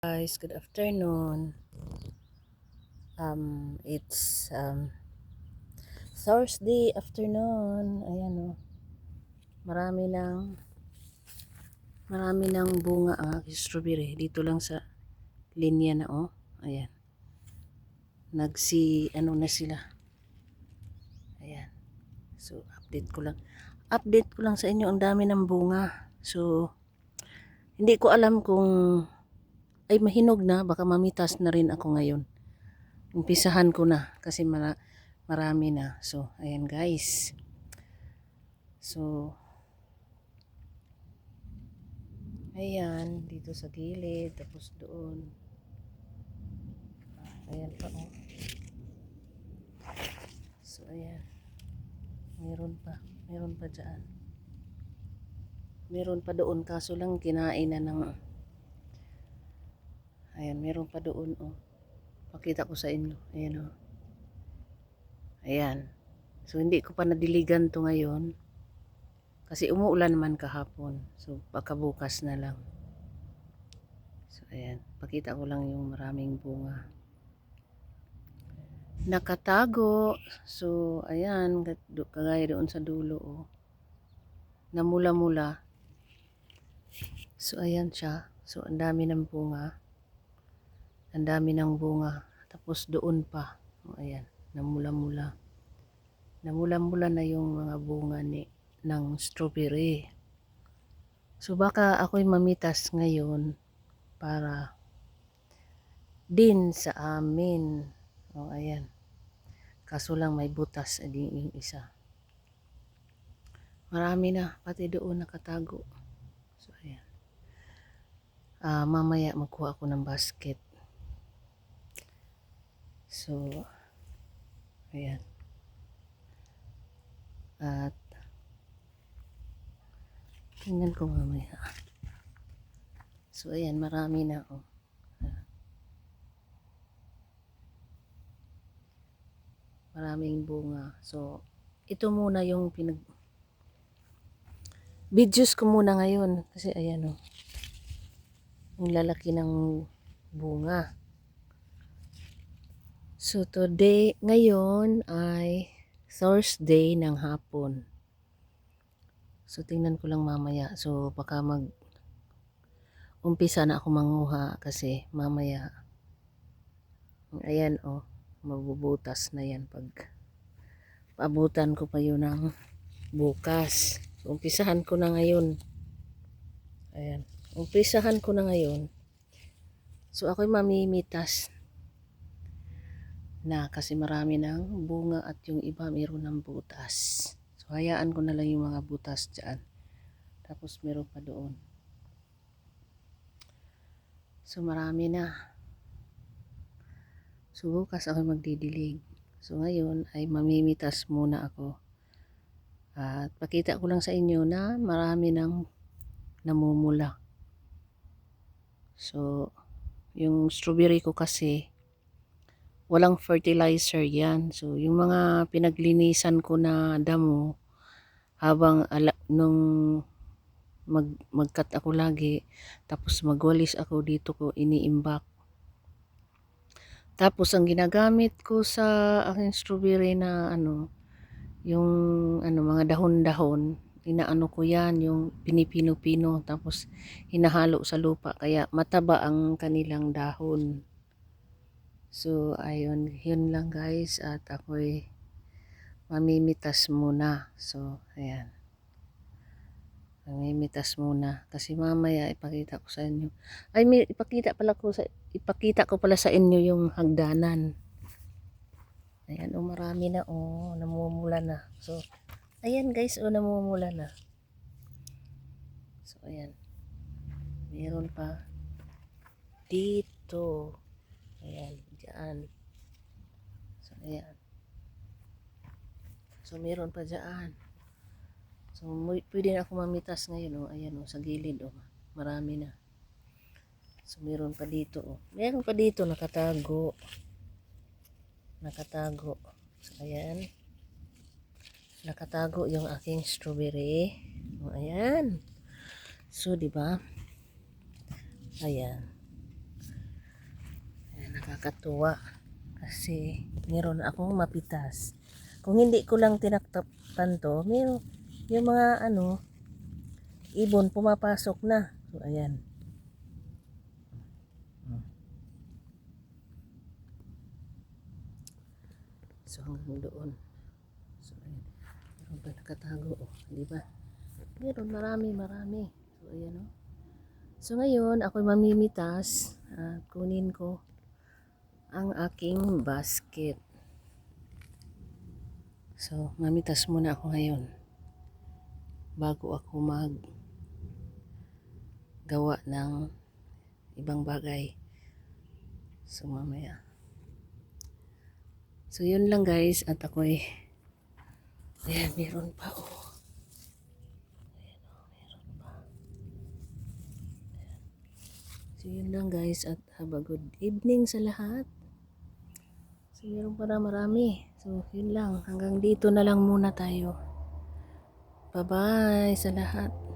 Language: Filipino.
Guys, good afternoon. It's Thursday afternoon. Ayan oh. Marami ng bunga ang aking strawberry dito lang sa linya na oh. Ayan. Ano na sila. Ayan. So, update ko lang sa inyo, ang dami ng bunga. So, hindi ko alam kung ay mahinog na, baka mamitas na rin ako ngayon. Umpisahan ko na kasi marami na. So, ayan guys. So, ayan, dito sa gilid, tapos doon. Ayan pa oh. So, ayan. Meron pa dyan. Meron pa doon, kaso lang kinain na ng, ayan, meron pa doon oh. Pakita ko sa inyo. Ayan oh. Ayan. So, hindi ko pa nadiligan to ngayon. Kasi umuulan naman kahapon. So, baka bukas na lang. So, ayan. Pakita ko lang yung maraming bunga. Nakatago. So, ayan. Kagaya doon sa dulo oh. Namula-mula. So, ayan siya. So, ang dami ng bunga. Ang dami ng bunga. Tapos doon pa. O, ayan. Namula-mula. Namula-mula na yung mga bunga ng strawberry. So, baka ako'y mamitas ngayon para din sa amin. O, ayan. Kaso lang may butas yung isa. Marami na. Pati doon nakatago. So, ayan. Mamaya magkuha ako ng basket. So, ayan. At tingnan ko mamaya. So, ayan, marami na oh. Maraming bunga. So, ito muna yung videos ko muna ngayon. Kasi, ayan oh. Ang lalaki ng bunga. So, ngayon ay Thursday ng hapon. So, tingnan ko lang mamaya. So, baka umpisa na ako manguha kasi mamaya ayan oh, mabubutas na yan pag paabutan ko pa yun ng bukas. So, umpisahan ko na ngayon. Ayan. Umpisahan ko na ngayon. So, ako'y mamimitas na kasi marami ng bunga at yung iba mayroon ng butas. So, hayaan ko na lang yung mga butas dyan. Tapos, meron pa doon. So, marami na. So, bukas ako'y magdidilig. So, ngayon ay mamimitas muna ako. At pakita ko lang sa inyo na marami ng namumula. So, yung strawberry ko kasi walang fertilizer yan. So, yung mga pinaglinisan ko na damo habang nung mag-cut ako lagi, tapos magwalis ako dito ko iniimbak. Tapos, ang ginagamit ko sa aking strawberry na yung mga dahon-dahon, inaano ko yan, yung pinipino-pino, tapos hinahalo sa lupa, kaya mataba ang kanilang dahon. So, ayun, yun lang guys, at ako'y mamimitas muna. So, ayan. Mamimitas muna. Kasi mamaya ipakita ko sa inyo. Ay, ipakita ko pala sa inyo yung hagdanan. Ayan, oh, marami na, oh, namumula na. So, ayan guys, oh, namumula na. So, ayan. Meron pa dito. Ayan, dyan. So, ayan. So, meron pa dyan. So, pwede na ako mamitas ngayon, oh. Ayan, oh, sa gilid, oh. Marami na. So, meron pa dito, oh. Meron pa dito, nakatago. Nakatago. So, ayan. Nakatago yung aking strawberry. Oh, ayan. So, di ba? Ayan. Nakakatuwa kasi meron akong mapitas. Kung hindi ko lang tinaktapan to, meron yung mga ibon pumapasok na. So ayan. So hanggang doon. So ayan. Meron pa nakatago, di ba? Meron marami. So ayan. So ngayon ako mamimitas at kunin ko ang aking basket. So mamitas muna ako ngayon bago ako gawa ng ibang bagay. So mamaya. So yun lang guys, at ako'y ayan, meron pa meron pa. So yun lang guys, at have a good evening sa lahat. So meron pa na marami. So yun lang, hanggang dito na lang muna tayo. Bye bye sa lahat.